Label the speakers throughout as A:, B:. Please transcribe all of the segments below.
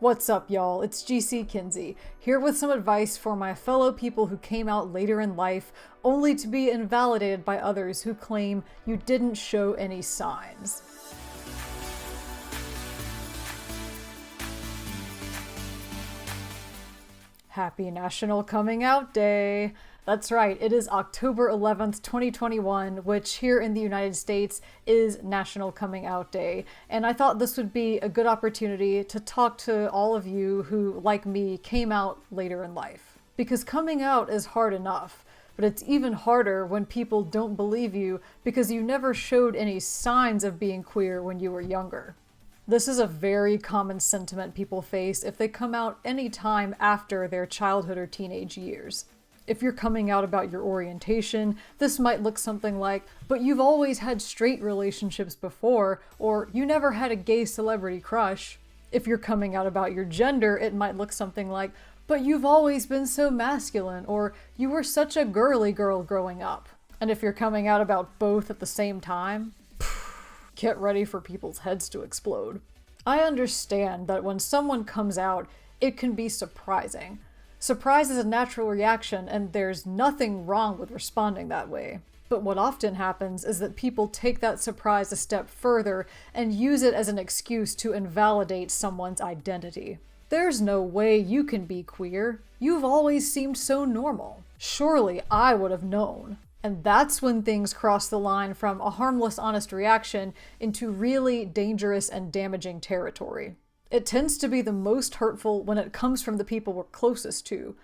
A: What's up, y'all? It's GC Kinsey, here with some advice for my fellow people who came out later in life, only to be invalidated by others who claim you didn't show any signs. Happy National Coming Out Day! That's right, it is October 11th, 2021, which here in the United States is National Coming Out Day. And I thought this would be a good opportunity to talk to all of you who, like me, came out later in life. Because coming out is hard enough, but it's even harder when people don't believe you because you never showed any signs of being queer when you were younger. This is a very common sentiment people face if they come out any time after their childhood or teenage years. If you're coming out about your orientation, this might look something like, but you've always had straight relationships before, or you never had a gay celebrity crush. If you're coming out about your gender, it might look something like, but you've always been so masculine, or you were such a girly girl growing up. And if you're coming out about both at the same time, get ready for people's heads to explode. I understand that when someone comes out, it can be surprising. Surprise is a natural reaction, and there's nothing wrong with responding that way. But what often happens is that people take that surprise a step further and use it as an excuse to invalidate someone's identity. There's no way you can be queer. You've always seemed so normal. Surely I would have known. And that's when things cross the line from a harmless, honest reaction into really dangerous and damaging territory. It tends to be the most hurtful when it comes from the people we're closest to.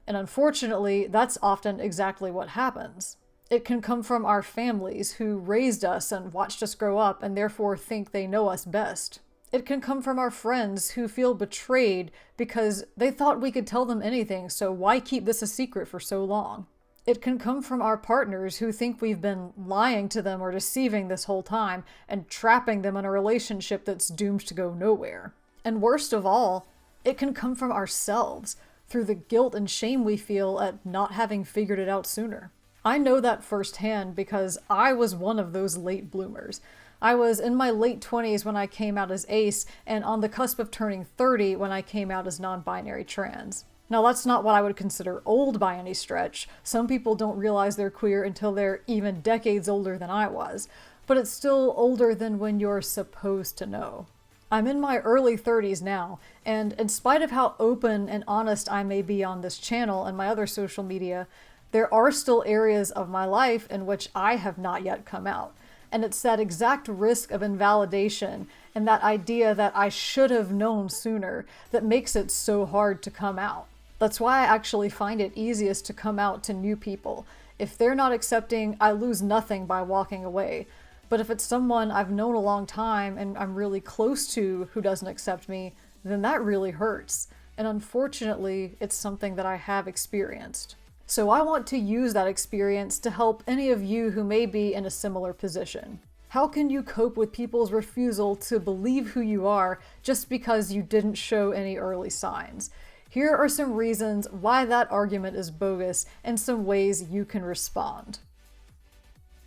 A: And unfortunately, that's often exactly what happens. It can come from our families who raised us and watched us grow up and therefore think they know us best. It can come from our friends who feel betrayed because they thought we could tell them anything, so why keep this a secret for so long? It can come from our partners who think we've been lying to them or deceiving this whole time and trapping them in a relationship that's doomed to go nowhere. And worst of all, it can come from ourselves, through the guilt and shame we feel at not having figured it out sooner. I know that firsthand because I was one of those late bloomers. I was in my late 20s when I came out as ace, and on the cusp of turning 30 when I came out as non-binary trans. Now that's not what I would consider old by any stretch. Some people don't realize they're queer until they're even decades older than I was, but it's still older than when you're supposed to know. I'm in my early 30s now, and in spite of how open and honest I may be on this channel and my other social media, there are still areas of my life in which I have not yet come out. And it's that exact risk of invalidation and that idea that I should have known sooner that makes it so hard to come out. That's why I actually find it easiest to come out to new people. If they're not accepting, I lose nothing by walking away. But if it's someone I've known a long time and I'm really close to who doesn't accept me, then that really hurts. And unfortunately, it's something that I have experienced. So I want to use that experience to help any of you who may be in a similar position. How can you cope with people's refusal to believe who you are just because you didn't show any early signs? Here are some reasons why that argument is bogus and some ways you can respond.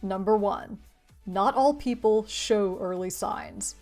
A: Number 1. Not all people show early signs.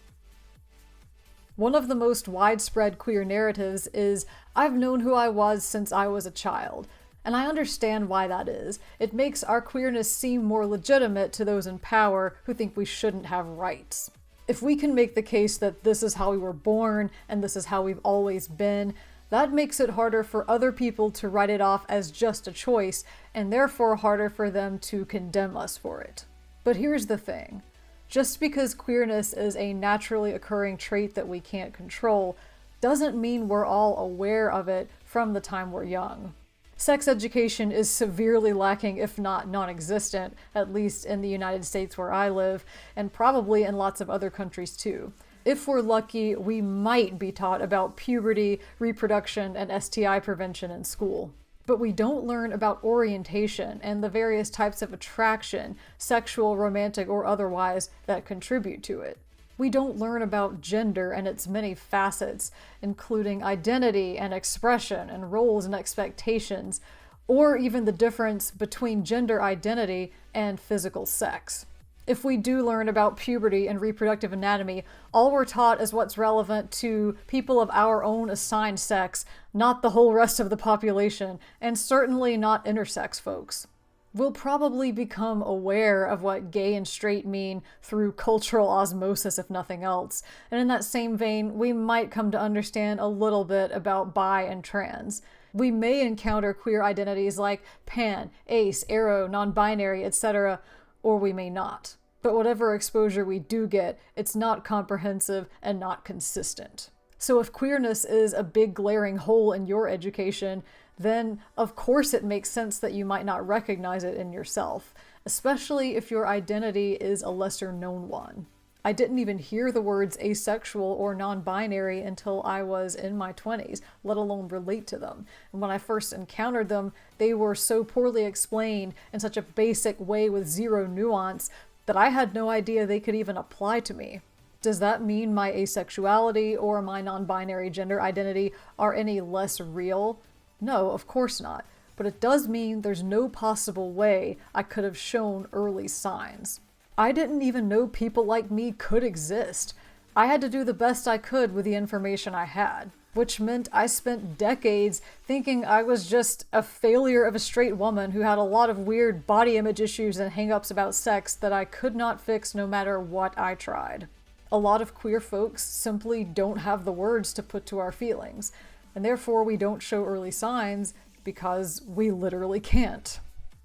A: One of the most widespread queer narratives is, I've known who I was since I was a child. And I understand why that is. It makes our queerness seem more legitimate to those in power who think we shouldn't have rights. If we can make the case that this is how we were born and this is how we've always been, that makes it harder for other people to write it off as just a choice, and therefore harder for them to condemn us for it. But here's the thing. Just because queerness is a naturally occurring trait that we can't control, doesn't mean we're all aware of it from the time we're young. Sex education is severely lacking, if not non-existent, at least in the United States where I live, and probably in lots of other countries too. If we're lucky, we might be taught about puberty, reproduction, and STI prevention in school. But we don't learn about orientation and the various types of attraction, sexual, romantic, or otherwise, that contribute to it. We don't learn about gender and its many facets, including identity and expression and roles and expectations, or even the difference between gender identity and physical sex. If we do learn about puberty and reproductive anatomy, all we're taught is what's relevant to people of our own assigned sex, not the whole rest of the population, and certainly not intersex folks. We'll probably become aware of what gay and straight mean through cultural osmosis, if nothing else. And in that same vein, we might come to understand a little bit about bi and trans. We may encounter queer identities like pan, ace, aro, non-binary, etc., or we may not. But whatever exposure we do get, it's not comprehensive and not consistent. So if queerness is a big glaring hole in your education, then of course it makes sense that you might not recognize it in yourself, especially if your identity is a lesser known one. I didn't even hear the words asexual or non-binary until I was in my 20s, let alone relate to them. And when I first encountered them, they were so poorly explained in such a basic way with zero nuance that I had no idea they could even apply to me. Does that mean my asexuality or my non-binary gender identity are any less real? No, of course not. But it does mean there's no possible way I could have shown early signs. I didn't even know people like me could exist. I had to do the best I could with the information I had, which meant I spent decades thinking I was just a failure of a straight woman who had a lot of weird body image issues and hang-ups about sex that I could not fix no matter what I tried. A lot of queer folks simply don't have the words to put to our feelings, and therefore we don't show early signs because we literally can't.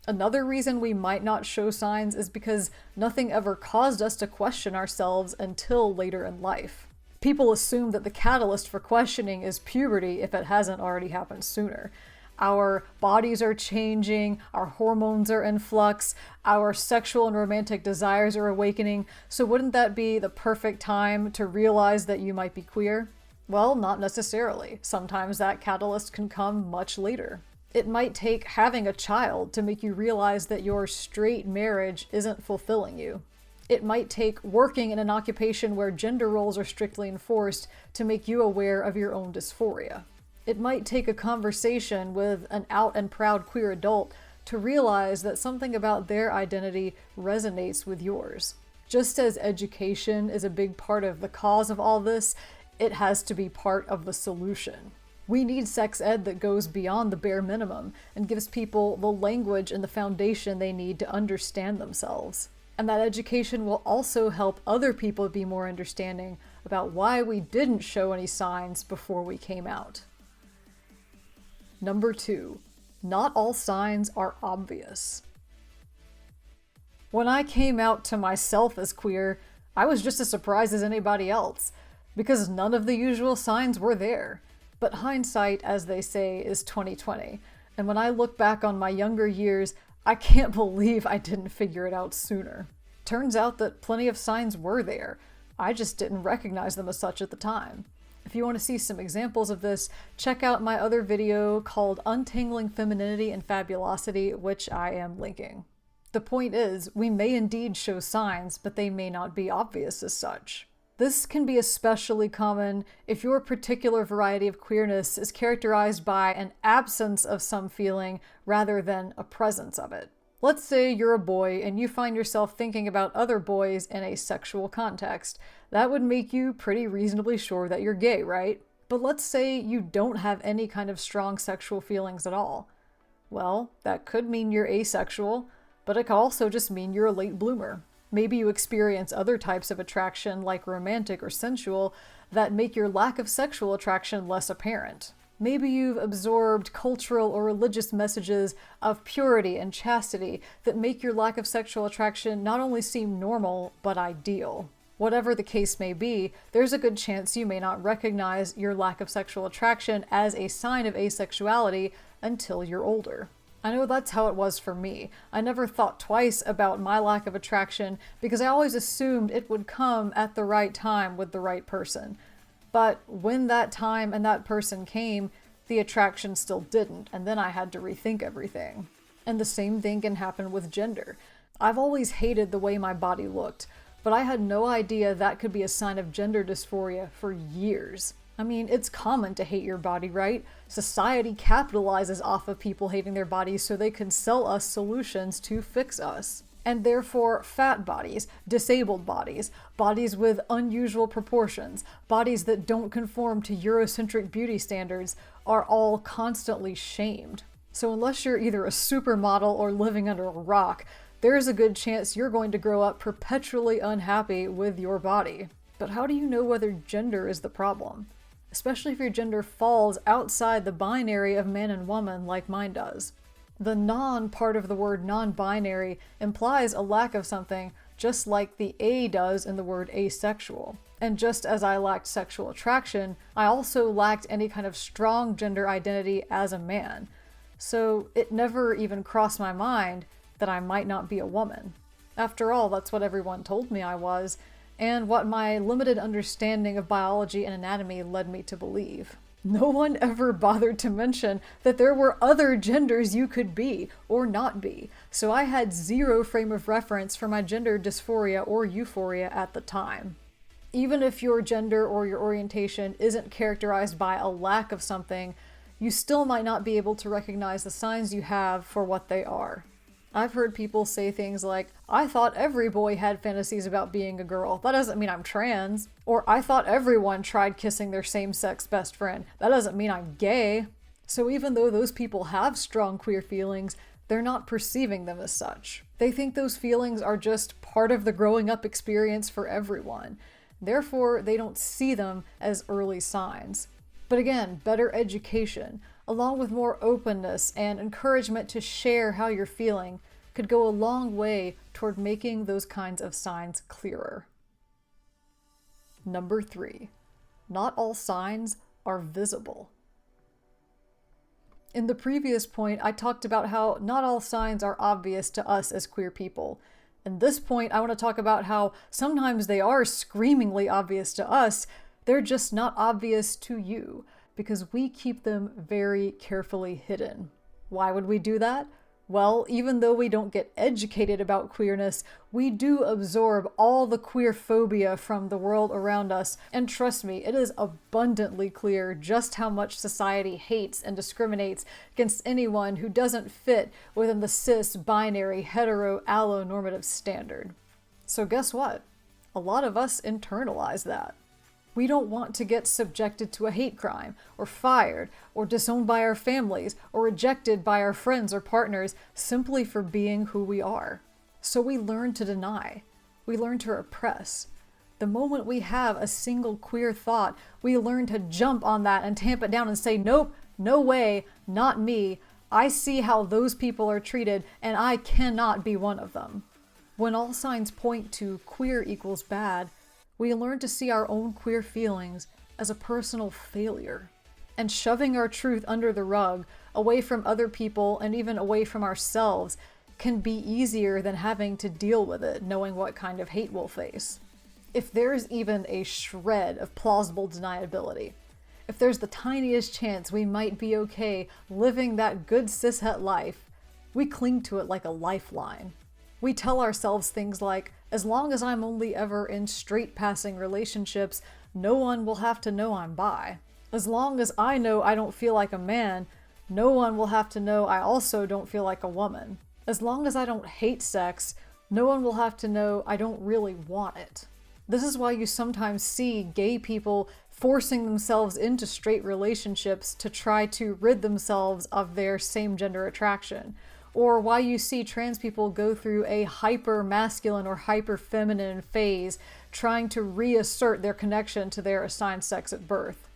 A: Another reason we might not show signs is because nothing ever caused us to question ourselves until later in life. People assume that the catalyst for questioning is puberty if it hasn't already happened sooner. Our bodies are changing, our hormones are in flux, our sexual and romantic desires are awakening, so wouldn't that be the perfect time to realize that you might be queer? Well, not necessarily. Sometimes that catalyst can come much later. It might take having a child to make you realize that your straight marriage isn't fulfilling you. It might take working in an occupation where gender roles are strictly enforced to make you aware of your own dysphoria. It might take a conversation with an out and proud queer adult to realize that something about their identity resonates with yours. Just as education is a big part of the cause of all this, it has to be part of the solution. We need sex ed that goes beyond the bare minimum and gives people the language and the foundation they need to understand themselves. And that education will also help other people be more understanding about why we didn't show any signs before we came out. Number 2, not all signs are obvious. When I came out to myself as queer, I was just as surprised as anybody else, because none of the usual signs were there. But hindsight, as they say, is 20/20. And when I look back on my younger years, I can't believe I didn't figure it out sooner. Turns out that plenty of signs were there. I just didn't recognize them as such at the time. If you want to see some examples of this, check out my other video called Untangling Femininity and Fabulosity, which I am linking. The point is, we may indeed show signs, but they may not be obvious as such. This can be especially common if your particular variety of queerness is characterized by an absence of some feeling rather than a presence of it. Let's say you're a boy and you find yourself thinking about other boys in a sexual context. That would make you pretty reasonably sure that you're gay, right? But let's say you don't have any kind of strong sexual feelings at all. Well, that could mean you're asexual, but it could also just mean you're a late bloomer. Maybe you experience other types of attraction, like romantic or sensual, that make your lack of sexual attraction less apparent. Maybe you've absorbed cultural or religious messages of purity and chastity that make your lack of sexual attraction not only seem normal, but ideal. Whatever the case may be, there's a good chance you may not recognize your lack of sexual attraction as a sign of asexuality until you're older. I know that's how it was for me. I never thought twice about my lack of attraction because I always assumed it would come at the right time with the right person. But when that time and that person came, the attraction still didn't, and then I had to rethink everything. And the same thing can happen with gender. I've always hated the way my body looked, but I had no idea that could be a sign of gender dysphoria for years. I mean, it's common to hate your body, right? Society capitalizes off of people hating their bodies so they can sell us solutions to fix us. And therefore, fat bodies, disabled bodies, bodies with unusual proportions, bodies that don't conform to Eurocentric beauty standards are all constantly shamed. So unless you're either a supermodel or living under a rock, there's a good chance you're going to grow up perpetually unhappy with your body. But how do you know whether gender is the problem? Especially if your gender falls outside the binary of man and woman like mine does. The non part of the word non-binary implies a lack of something, just like the a does in the word asexual. And just as I lacked sexual attraction, I also lacked any kind of strong gender identity as a man. So it never even crossed my mind that I might not be a woman. After all, that's what everyone told me I was, and what my limited understanding of biology and anatomy led me to believe. No one ever bothered to mention that there were other genders you could be or not be, so I had zero frame of reference for my gender dysphoria or euphoria at the time. Even if your gender or your orientation isn't characterized by a lack of something, you still might not be able to recognize the signs you have for what they are. I've heard people say things like, I thought every boy had fantasies about being a girl. That doesn't mean I'm trans. Or I thought everyone tried kissing their same-sex best friend. That doesn't mean I'm gay. So even though those people have strong queer feelings, they're not perceiving them as such. They think those feelings are just part of the growing up experience for everyone. Therefore, they don't see them as early signs. But again, better education, along with more openness and encouragement to share how you're feeling, could go a long way toward making those kinds of signs clearer. Number 3, not all signs are visible. In the previous point, I talked about how not all signs are obvious to us as queer people. In this point, I want to talk about how sometimes they are screamingly obvious to us, they're just not obvious to you, because we keep them very carefully hidden. Why would we do that? Well, even though we don't get educated about queerness, we do absorb all the queer phobia from the world around us, and trust me, it is abundantly clear just how much society hates and discriminates against anyone who doesn't fit within the cis, binary, hetero, allonormative standard. So guess what? A lot of us internalize that. We don't want to get subjected to a hate crime, or fired, or disowned by our families, or rejected by our friends or partners simply for being who we are. So we learn to deny. We learn to repress. The moment we have a single queer thought, we learn to jump on that and tamp it down and say, nope, no way, not me. I see how those people are treated, and I cannot be one of them. When all signs point to queer equals bad, we learn to see our own queer feelings as a personal failure. And shoving our truth under the rug, away from other people and even away from ourselves, can be easier than having to deal with it, knowing what kind of hate we'll face. If there's even a shred of plausible deniability, if there's the tiniest chance we might be okay living that good cishet life, we cling to it like a lifeline. We tell ourselves things like, as long as I'm only ever in straight passing relationships, no one will have to know I'm bi. As long as I know I don't feel like a man, no one will have to know I also don't feel like a woman. As long as I don't hate sex, no one will have to know I don't really want it. This is why you sometimes see gay people forcing themselves into straight relationships to try to rid themselves of their same-gender attraction. Or why you see trans people go through a hyper-masculine or hyper-feminine phase trying to reassert their connection to their assigned sex at birth.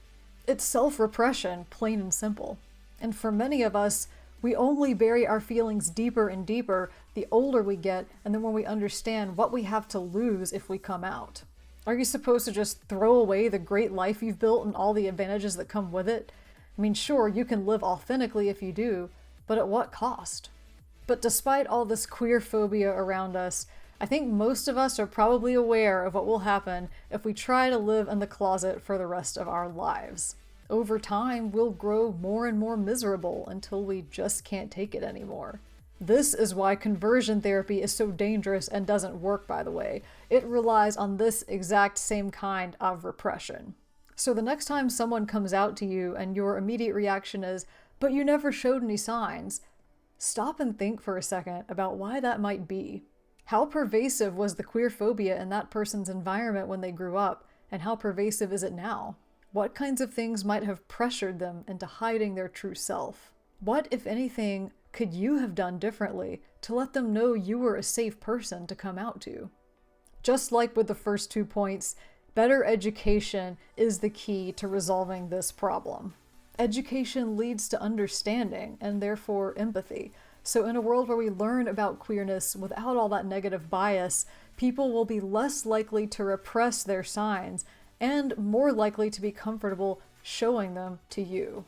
A: It's self-repression, plain and simple. And for many of us, we only bury our feelings deeper and deeper the older we get, and then when we understand what we have to lose if we come out. Are you supposed to just throw away the great life you've built and all the advantages that come with it? I mean, sure, you can live authentically if you do, but at what cost? But despite all this queer phobia around us, I think most of us are probably aware of what will happen if we try to live in the closet for the rest of our lives. Over time, we'll grow more and more miserable until we just can't take it anymore. This is why conversion therapy is so dangerous and doesn't work, by the way. It relies on this exact same kind of repression. So the next time someone comes out to you and your immediate reaction is, "But you never showed any signs," stop and think for a second about why that might be. How pervasive was the queer phobia in that person's environment when they grew up, and how pervasive is it now? What kinds of things might have pressured them into hiding their true self? What, if anything, could you have done differently to let them know you were a safe person to come out to? Just like with the first 2 points, better education is the key to resolving this problem. Education leads to understanding and therefore empathy. So in a world where we learn about queerness without all that negative bias, people will be less likely to repress their signs and more likely to be comfortable showing them to you.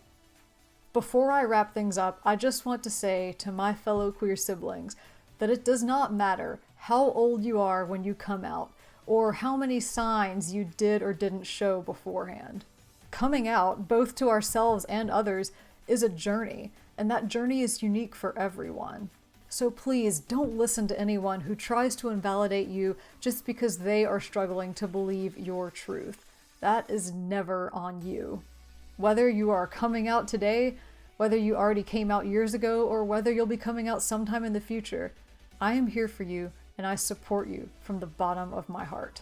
A: Before I wrap things up, I just want to say to my fellow queer siblings that it does not matter how old you are when you come out, or how many signs you did or didn't show beforehand. Coming out, both to ourselves and others, is a journey, and that journey is unique for everyone. So please don't listen to anyone who tries to invalidate you just because they are struggling to believe your truth. That is never on you. Whether you are coming out today, whether you already came out years ago, or whether you'll be coming out sometime in the future, I am here for you and I support you from the bottom of my heart.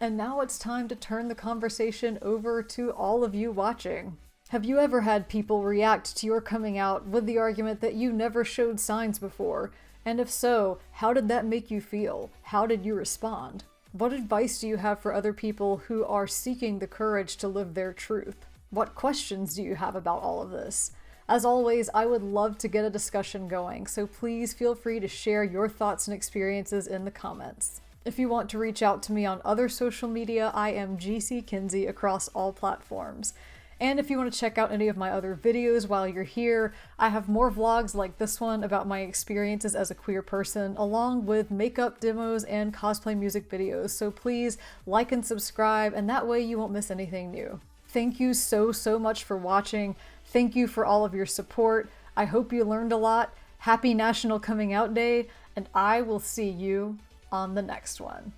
A: And now it's time to turn the conversation over to all of you watching. Have you ever had people react to your coming out with the argument that you never showed signs before? And if so, how did that make you feel? How did you respond? What advice do you have for other people who are seeking the courage to live their truth? What questions do you have about all of this? As always, I would love to get a discussion going, so please feel free to share your thoughts and experiences in the comments. If you want to reach out to me on other social media, I am GC Kinsey across all platforms. And if you want to check out any of my other videos while you're here, I have more vlogs like this one about my experiences as a queer person, along with makeup demos and cosplay music videos, so please like and subscribe, and that way you won't miss anything new. Thank you so much for watching. Thank you for all of your support. I hope you learned a lot. Happy National Coming Out Day, and I will see you on the next one.